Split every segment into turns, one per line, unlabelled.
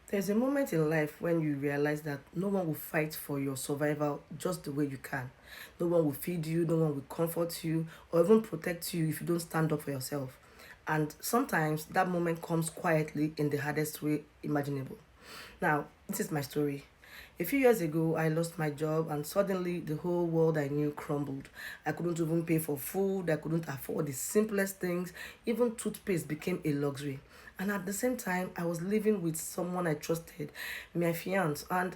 There's a moment in life when you realize that no one will fight for your survival just the way you can. No one will feed you, no one will comfort you, or even protect you if you don't stand up for yourself. And sometimes that moment comes quietly in the hardest way imaginable. Now, this is my story. A few years ago, I lost my job, and suddenly the whole world I knew crumbled. I couldn't even pay for food, I couldn't afford the simplest things, even toothpaste became a luxury. And at the same time, I was living with someone I trusted, my fiance, and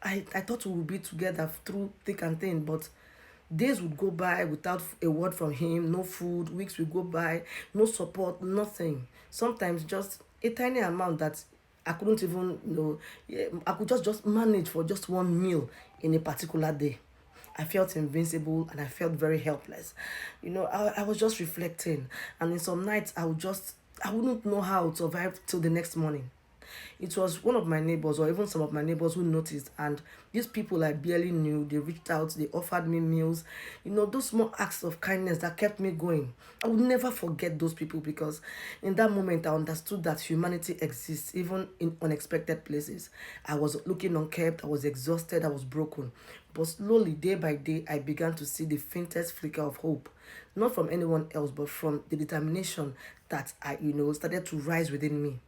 I thought we would be together through thick and thin, but days would go by without a word from him, no food, weeks would go by, no support, nothing. Sometimes just a tiny amount that I couldn't even, yeah, I could just manage for just one meal in a particular day. I felt invincible and I felt very helpless. I was just reflecting, and in some nights I wouldn't know how to survive till the next morning. It was one of my neighbors, or even some of my neighbors, who noticed. And these people I barely knew, they reached out, they offered me meals. Those small acts of kindness that kept me going. I would never forget those people, because in that moment I understood that humanity exists even in unexpected places. I was looking unkept, I was exhausted, I was broken. But slowly, day by day, I began to see the faintest flicker of hope, not from anyone else, but from the determination that started to rise within me.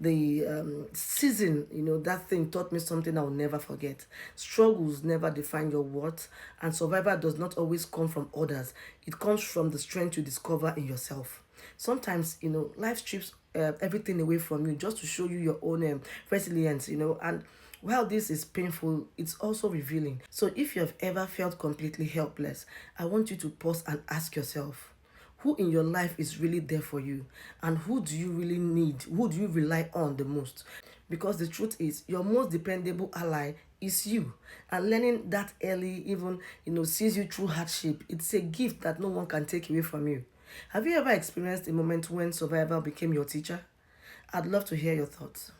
The season, that thing taught me something I will never forget. Struggles never define your worth, and survival does not always come from others. It comes from the strength you discover in yourself. Sometimes, life strips everything away from you just to show you your own resilience, and while this is painful, it's also revealing. So if you have ever felt completely helpless, I want you to pause and ask yourself, who in your life is really there for you, and who do you really need, who do you rely on the most? Because the truth is, your most dependable ally is you. And learning that early, even sees you through hardship, it's a gift that no one can take away from you. Have you ever experienced a moment when survival became your teacher? I'd love to hear your thoughts.